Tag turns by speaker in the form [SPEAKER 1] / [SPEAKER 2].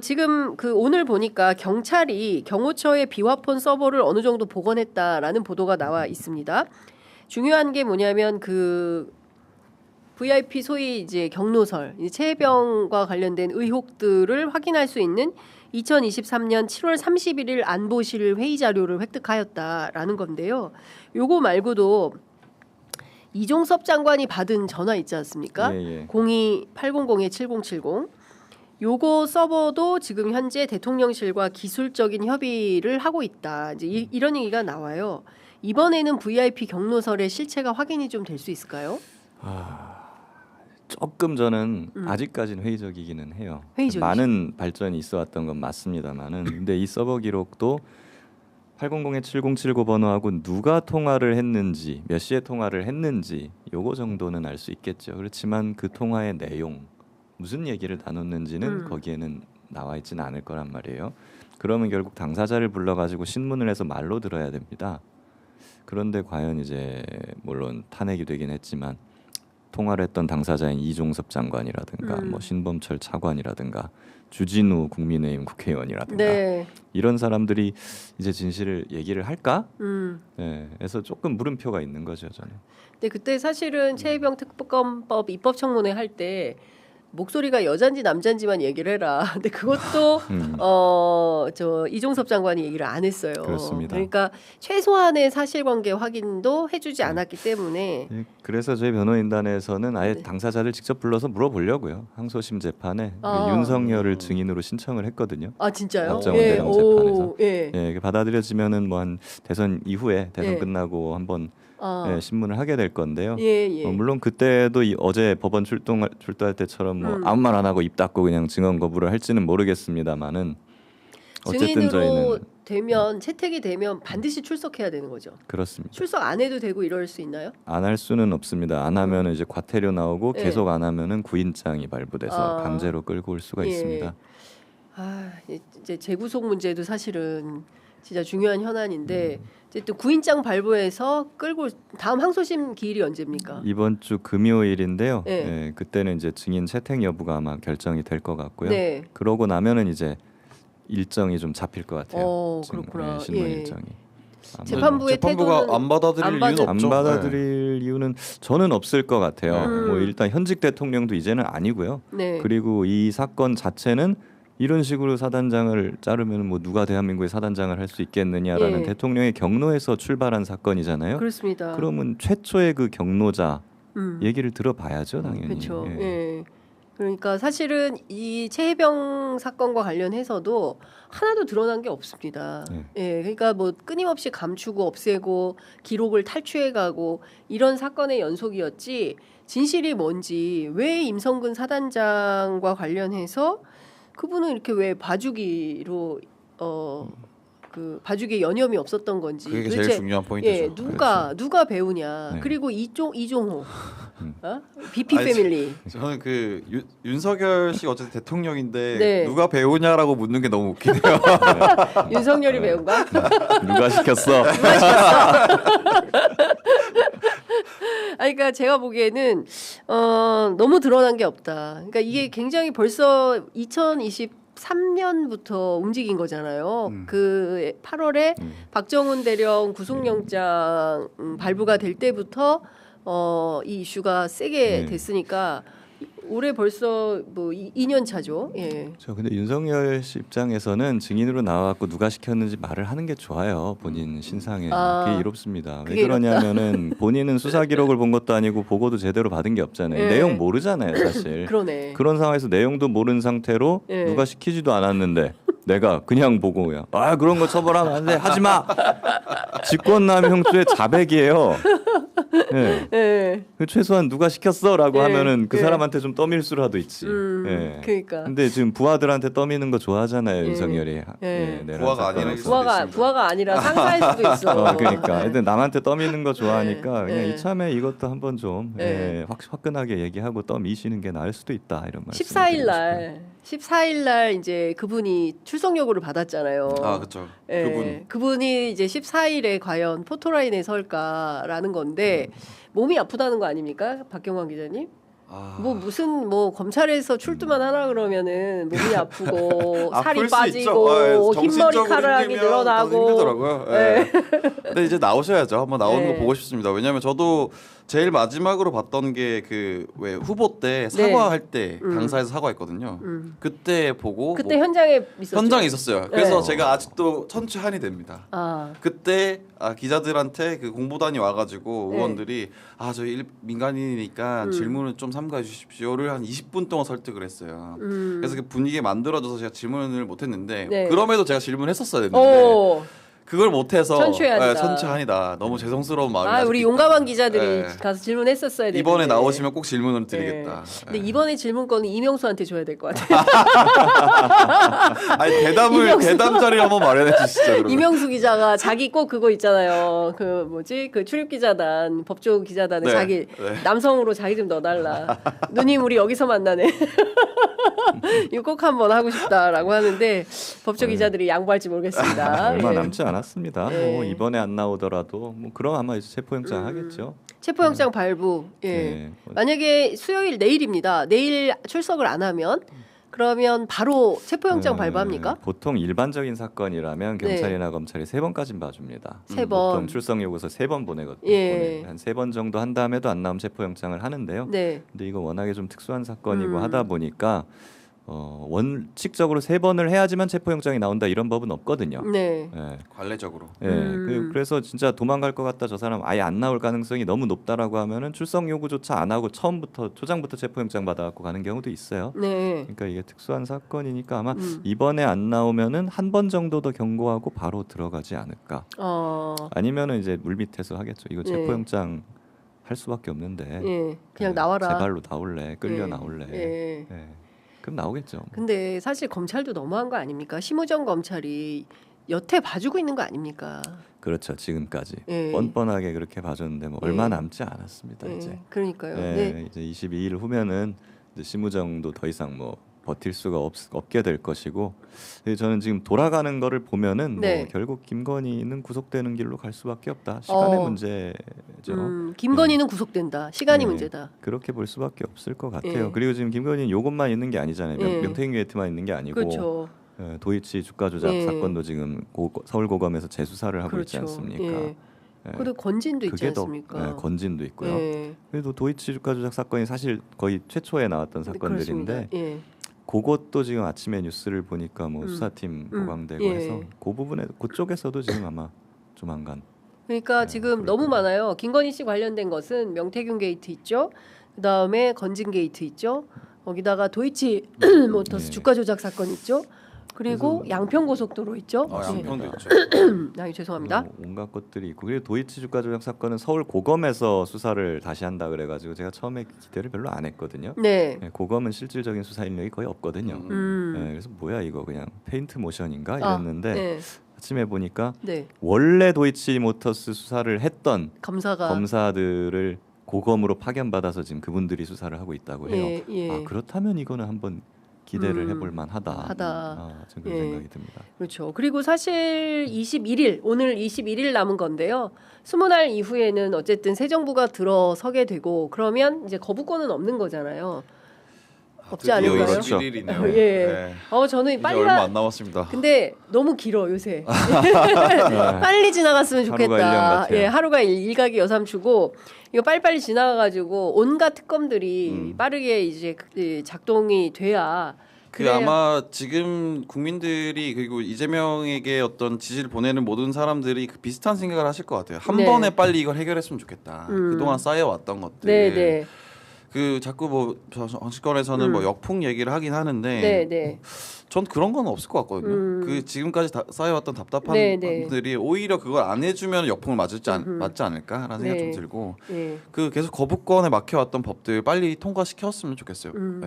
[SPEAKER 1] 지금 그 오늘 보니까 경찰이 경호처의 비화폰 서버를 어느 정도 복원했다라는 보도가 나와 있습니다. 중요한 게 뭐냐면 그 VIP 소위 이제 경로설, 최혜병과 관련된 의혹들을 확인할 수 있는 2023년 7월 31일 안보실 회의 자료를 획득하였다라는 건데요. 요거 말고도 이종섭 장관이 받은 전화 있지 않습니까? 02-800-7070. 요거 서버도 지금 현재 대통령실과 기술적인 협의를 하고 있다. 이제 이런 얘기가 나와요. 이번에는 VIP 경로설의 실체가 확인이 좀 될 수 있을까요?
[SPEAKER 2] 조금 저는 아직까지는 회의적이기는 해요. 많은 발전이 있어왔던 건 맞습니다만은 근데 이 서버 기록도 800-7079 번호하고 누가 통화를 했는지 몇 시에 통화를 했는지 요거 정도는 알 수 있겠죠. 그렇지만 그 통화의 내용 무슨 얘기를 나눴는지는 거기에는 나와 있지는 않을 거란 말이에요. 그러면 결국 당사자를 불러가지고 신문을 해서 말로 들어야 됩니다. 그런데 과연 이제 물론 탄핵이 되긴 했지만 통화를 했던 당사자인 이종섭 장관이라든가 뭐 신범철 차관이라든가 주진우 국민의힘 국회의원이라든가 이런 사람들이 이제 진실을 얘기를 할까? 네, 그래서 조금 물음표가 있는 거죠 저는.
[SPEAKER 1] 근데 그때 사실은 최혜병 특검법 입법 청문회 할 때 목소리가 여잔지 남잔지만 얘기를 해라. 근데 그것도 저 이종섭 장관이 얘기를 안 했어요.
[SPEAKER 2] 그렇습니다.
[SPEAKER 1] 그러니까 최소한의 사실관계 확인도 해주지 않았기 때문에.
[SPEAKER 2] 네, 그래서 저희 변호인단에서는 아예 당사자를 직접 불러서 물어보려고요. 항소심 재판에 윤석열을 증인으로 신청을 했거든요.
[SPEAKER 1] 아 진짜요?
[SPEAKER 2] 박정훈 대령 재판에서.
[SPEAKER 1] 예.
[SPEAKER 2] 받아들여지면은 뭐 한 대선 이후에 대선 끝나고 한번 신문을 하게 될 건데요. 물론 그때도 어제 법원 출두할 때처럼 뭐 아무 말 안 하고 입 닫고 그냥 증언 거부를 할지는 모르겠습니다만은 어쨌든 저희는
[SPEAKER 1] 되면 채택이 되면 반드시 출석해야 되는 거죠.
[SPEAKER 2] 그렇습니다.
[SPEAKER 1] 출석 안 해도 되고 이럴 수 있나요?
[SPEAKER 2] 안 할 수는 없습니다. 안 하면은 이제 과태료 나오고 계속 안 하면은 구인장이 발부돼서 강제로 끌고 올 수가 있습니다.
[SPEAKER 1] 이제 재구속 문제도 사실은 진짜 중요한 현안인데 또 구인장 발부해서 끌고 다음 항소심 기일이 언제입니까?
[SPEAKER 2] 이번 주 금요일인데요. 네, 그때는 이제 증인 채택 여부가 아마 결정이 될 것 같고요. 그러고 나면은 이제 일정이 좀 잡힐 것 같아요.
[SPEAKER 1] 그렇구나.
[SPEAKER 2] 신문 일정이.
[SPEAKER 3] 재판부가 안 받아들일 이유는 없죠.
[SPEAKER 2] 안 받아들일 이유는 저는 없을 것 같아요. 뭐 일단 현직 대통령도 이제는 아니고요. 그리고 이 사건 자체는 이런 식으로 사단장을 자르면 뭐 누가 대한민국의 사단장을 할 수 있겠느냐라는 대통령의 경로에서 출발한 사건이잖아요.
[SPEAKER 1] 그렇습니다.
[SPEAKER 2] 그러면 최초의 그 경로자 얘기를 들어봐야죠, 당연히.
[SPEAKER 1] 그렇죠. 그러니까 사실은 이 최혜병 사건과 관련해서도 하나도 드러난 게 없습니다. 그러니까 뭐 끊임없이 감추고 없애고 기록을 탈취해가고 이런 사건의 연속이었지 진실이 뭔지 왜 임성근 사단장과 관련해서 그분은 이렇게 왜 봐주기로 그 봐주기에 여념이 없었던 건지
[SPEAKER 3] 그게 제일 중요한 포인트죠.
[SPEAKER 1] 누가 배우냐. 그리고 이종호 BP 패밀리.
[SPEAKER 3] 저는 그 윤석열 씨가 어쨌든 대통령인데 누가 배우냐라고 묻는 게 너무 웃기네요.
[SPEAKER 1] 윤석열이 배운가?
[SPEAKER 2] 누가 시켰어?
[SPEAKER 1] 그러니까 제가 보기에는 너무 드러난 게 없다. 그러니까 이게 굉장히 벌써 2023년부터 움직인 거잖아요. 그 8월에 박정훈 대령 구속영장 발부가 될 때부터 이 이슈가 세게 됐으니까 올해 벌써 뭐 2년 차죠.
[SPEAKER 2] 저 근데 윤석열 씨 입장에서는 증인으로 나와갖고 누가 시켰는지 말을 하는 게 좋아요. 본인 신상에 그게 이롭습니다. 왜 그러냐면은 본인은 수사 기록을 본 것도 아니고 보고도 제대로 받은 게 없잖아요. 내용 모르잖아요, 사실.
[SPEAKER 1] 그러네.
[SPEAKER 2] 그런 상황에서 내용도 모르는 상태로 누가 시키지도 않았는데 내가 그냥 보고 그런 거 처벌하면 안 돼, 하지 마. 직권남용죄 자백이에요. 최소한 누가 시켰어라고 하면은 그 사람한테 좀 떠밀수라도 있지.
[SPEAKER 1] 그러니까.
[SPEAKER 2] 근데 지금 부하들한테 떠미는 거 좋아하잖아요, 윤석열이.
[SPEAKER 1] 부하가 아니라 상사일 수도 있어.
[SPEAKER 2] 그러니까. 근데 남한테 떠미는 거 좋아하니까 그냥 이참에 이것도 한번 좀 화끈하게 얘기하고 떠미시는 게 나을 수도 있다 이런 말씀.
[SPEAKER 1] 14일 날 이제 그분이 출석 요구를 받았잖아요.
[SPEAKER 3] 그렇죠.
[SPEAKER 1] 그분이 이제 14일에 과연 포토라인에 설까라는 건데 몸이 아프다는 거 아닙니까, 박경환 기자님? 뭐 무슨 뭐 검찰에서 출두만 하나 그러면은 몸이 아프고 살이
[SPEAKER 3] 아플 수
[SPEAKER 1] 빠지고
[SPEAKER 3] 있죠.
[SPEAKER 1] 흰머리카락이
[SPEAKER 3] 힘들면 더
[SPEAKER 1] 늘어나고
[SPEAKER 3] 힘들더라고요.
[SPEAKER 1] 네.
[SPEAKER 3] 근데 이제 나오셔야죠. 한번 나오는
[SPEAKER 1] 네.
[SPEAKER 3] 거 보고 싶습니다. 왜냐하면 저도 제일 마지막으로 봤던 게 그 왜 후보 때 사과할 때 당사에서 사과했거든요. 그때 보고
[SPEAKER 1] 그때 현장에 있었죠.
[SPEAKER 3] 현장에 있었어요. 그래서
[SPEAKER 1] 네.
[SPEAKER 3] 제가 아직도 천추한이 됩니다. 그때 기자들한테 그 공보단이 와가지고
[SPEAKER 1] 네.
[SPEAKER 3] 의원들이 저희 민간인이니까 질문을 좀 삼가해 주십시오를 한 20분 동안 설득을 했어요. 그래서 그 분위기에 만들어져서 제가 질문을 못했는데
[SPEAKER 1] 네.
[SPEAKER 3] 그럼에도 제가 질문을 했었어야 됐는데
[SPEAKER 1] 오.
[SPEAKER 3] 그걸 못해서
[SPEAKER 1] 천추한이다.
[SPEAKER 3] 천추한이다. 너무 죄송스러운 마음이 아직도
[SPEAKER 1] 우리
[SPEAKER 3] 있다.
[SPEAKER 1] 용감한 기자들이
[SPEAKER 3] 네.
[SPEAKER 1] 가서 질문했었어야 되는데
[SPEAKER 3] 이번에 나오시면 꼭 질문을 드리겠다.
[SPEAKER 1] 근데
[SPEAKER 3] 네.
[SPEAKER 1] 이번에 질문권은 이명수한테 줘야 될 것 같아요.
[SPEAKER 3] 아니 대담 자리 한번 마련해 주시죠. 그러면.
[SPEAKER 1] 이명수 기자가 자기 꼭 그거 있잖아요. 그 뭐지? 그 출입 기자단, 법조 기자단에
[SPEAKER 3] 네.
[SPEAKER 1] 자기
[SPEAKER 3] 네.
[SPEAKER 1] 남성으로 자기 좀 넣어달라. 누님 우리 여기서 만나네. 이거 꼭 한번 하고 싶다라고 하는데 법조 기자들이 양보할지 모르겠습니다.
[SPEAKER 2] 얼마
[SPEAKER 1] 예.
[SPEAKER 2] 남지 않았습니다.
[SPEAKER 1] 네.
[SPEAKER 2] 뭐 이번에 안 나오더라도 뭐 그럼 아마 이제 체포영장 하겠죠.
[SPEAKER 1] 체포영장 발부. 예.
[SPEAKER 2] 네.
[SPEAKER 1] 만약에 수요일 내일입니다. 내일 출석을 안 하면 그러면 바로 체포영장 발부합니까?
[SPEAKER 2] 보통 일반적인 사건이라면
[SPEAKER 1] 네.
[SPEAKER 2] 경찰이나 검찰이 3번까지는 봐줍니다.
[SPEAKER 1] 세
[SPEAKER 2] 보통
[SPEAKER 1] 번.
[SPEAKER 2] 출석 요구서 3번 보내거든요.
[SPEAKER 1] 예.
[SPEAKER 2] 한 3번 정도 한 다음에도 안 나오면 체포영장을 하는데요.
[SPEAKER 1] 네.
[SPEAKER 2] 근데 이거 워낙에 좀 특수한 사건이고 하다 보니까 원칙적으로 3번을 해야지만 체포영장이 나온다 이런 법은 없거든요.
[SPEAKER 1] 네.
[SPEAKER 2] 예.
[SPEAKER 3] 관례적으로.
[SPEAKER 2] 예, 그래서 진짜 도망갈 것 같다 저 사람 아예 안 나올 가능성이 너무 높다라고 하면은 출석 요구조차 안 하고 초장부터 체포영장 받아갖고 가는 경우도 있어요.
[SPEAKER 1] 네.
[SPEAKER 2] 그러니까 이게 특수한 사건이니까 아마 이번에 안 나오면은 한 번 정도 더 경고하고 바로 들어가지 않을까. 아니면은 이제 물밑에서 하겠죠. 이거
[SPEAKER 1] 네.
[SPEAKER 2] 체포영장 할 수밖에 없는데.
[SPEAKER 1] 예. 그냥
[SPEAKER 2] 예,
[SPEAKER 1] 나와라.
[SPEAKER 2] 제발로 나올래, 끌려
[SPEAKER 1] 예.
[SPEAKER 2] 나올래.
[SPEAKER 1] 예.
[SPEAKER 2] 예. 그럼 나오겠죠.
[SPEAKER 1] 근데 사실 검찰도 너무한 거 아닙니까? 심우정 검찰이 여태 봐주고 있는 거 아닙니까?
[SPEAKER 2] 그렇죠. 지금까지
[SPEAKER 1] 예.
[SPEAKER 2] 뻔뻔하게 그렇게 봐줬는데 뭐
[SPEAKER 1] 예.
[SPEAKER 2] 얼마 남지 않았습니다.
[SPEAKER 1] 예.
[SPEAKER 2] 이제.
[SPEAKER 1] 그러니까요.
[SPEAKER 2] 네,
[SPEAKER 1] 네.
[SPEAKER 2] 이제 22일 후면은 이제 심우정도 더 이상 뭐 버틸 수가 없게 될 것이고 저는 지금 돌아가는 거를 보면은
[SPEAKER 1] 네.
[SPEAKER 2] 뭐 결국 김건희는 구속되는 길로 갈 수밖에 없다. 시간의 문제죠.
[SPEAKER 1] 김건희는 구속된다. 시간이
[SPEAKER 2] 네.
[SPEAKER 1] 문제다.
[SPEAKER 2] 그렇게 볼 수밖에 없을 것 같아요.
[SPEAKER 1] 예.
[SPEAKER 2] 그리고 지금 김건희는 요것만 있는 게 아니잖아요.
[SPEAKER 1] 예.
[SPEAKER 2] 명태균 게이트만 있는 게 아니고
[SPEAKER 1] 그렇죠.
[SPEAKER 2] 도이치 주가 조작
[SPEAKER 1] 예.
[SPEAKER 2] 사건도 지금 서울고검에서 재수사를 하고 있지
[SPEAKER 1] 그렇죠.
[SPEAKER 2] 않습니까?
[SPEAKER 1] 예.
[SPEAKER 2] 예.
[SPEAKER 1] 그리고 건진도 있지
[SPEAKER 2] 그게 더
[SPEAKER 1] 않습니까?
[SPEAKER 2] 건진도 있고요.
[SPEAKER 1] 예.
[SPEAKER 2] 그래도 도이치 주가 조작 사건이 사실 거의 최초에 나왔던 사건들인데
[SPEAKER 1] 그렇습니다. 예.
[SPEAKER 2] 그것도 지금 아침에 뉴스를 보니까 뭐 수사팀 보강되고
[SPEAKER 1] 예.
[SPEAKER 2] 해서 그 부분에 그쪽에서도 지금 아마 조만간
[SPEAKER 1] 그러니까 지금
[SPEAKER 2] 그럴
[SPEAKER 1] 너무
[SPEAKER 2] 거예요.
[SPEAKER 1] 많아요. 김건희 씨 관련된 것은 명태균 게이트 있죠. 그다음에 건진 게이트 있죠. 거기다가 도이치 모터스
[SPEAKER 2] 네.
[SPEAKER 1] 주가 조작 사건 있죠. 그리고 양평 고속도로 있죠.
[SPEAKER 3] 양평도 있죠.
[SPEAKER 1] 죄송합니다.
[SPEAKER 2] 온갖 것들이 있고 그리고 도이치 주가 조작 사건은 서울 고검에서 수사를 다시 한다 그래가지고 제가 처음에 기대를 별로 안 했거든요.
[SPEAKER 1] 네.
[SPEAKER 2] 네, 고검은 실질적인 수사 인력이 거의 없거든요. 네, 그래서 뭐야 이거 그냥 페인트 모션인가 이랬는데
[SPEAKER 1] 네.
[SPEAKER 2] 아침에 보니까
[SPEAKER 1] 네.
[SPEAKER 2] 원래 도이치 모터스 수사를 했던
[SPEAKER 1] 검사가
[SPEAKER 2] 검사들을 고검으로 파견받아서 지금 그분들이 수사를 하고 있다고 해요.
[SPEAKER 1] 예.
[SPEAKER 2] 아 그렇다면 이거는 한번 기대를 해볼 만하다. 저는 그런
[SPEAKER 1] 예.
[SPEAKER 2] 생각이 듭니다.
[SPEAKER 1] 그렇죠. 그리고 사실 21일 오늘 21일 남은 건데요. 20날 이후에는 어쨌든 새 정부가 들어서게 되고 그러면 이제 거부권은 없는 거잖아요. 없지 않을까요?
[SPEAKER 2] 그렇죠.
[SPEAKER 3] 21일이네요.
[SPEAKER 1] 예. 저는
[SPEAKER 3] 이제
[SPEAKER 1] 빨리
[SPEAKER 3] 얼마 안 남았습니다.
[SPEAKER 1] 근데 너무 길어 요새. 빨리 지나갔으면
[SPEAKER 2] 하루가
[SPEAKER 1] 좋겠다.
[SPEAKER 2] 1년 같아요.
[SPEAKER 1] 예, 하루가 일각이 여삼추고 이거 빨리빨리 지나가가지고 온갖 특검들이 빠르게 이제 작동이 돼야. 그래야-
[SPEAKER 3] 아마 지금 국민들이 그리고 이재명에게 어떤 지지를 보내는 모든 사람들이 그 비슷한 생각을 하실 것 같아요. 한
[SPEAKER 1] 네.
[SPEAKER 3] 번에 빨리 이걸 해결했으면 좋겠다. 그동안 쌓여왔던 것들.
[SPEAKER 1] 네네.
[SPEAKER 3] 그 자꾸 뭐 정치권에서는 뭐 역풍 얘기를 하긴 하는데
[SPEAKER 1] 네네.
[SPEAKER 3] 전 그런 건 없을 것 같거든요. 그 지금까지 쌓여왔던 답답한
[SPEAKER 1] 네네.
[SPEAKER 3] 분들이 오히려 그걸 안 해주면 역풍을 맞지 않을까라는 생각
[SPEAKER 1] 네.
[SPEAKER 3] 좀 들고
[SPEAKER 1] 예.
[SPEAKER 3] 그 계속 거부권에 막혀왔던 법들 빨리 통과시켰으면 좋겠어요.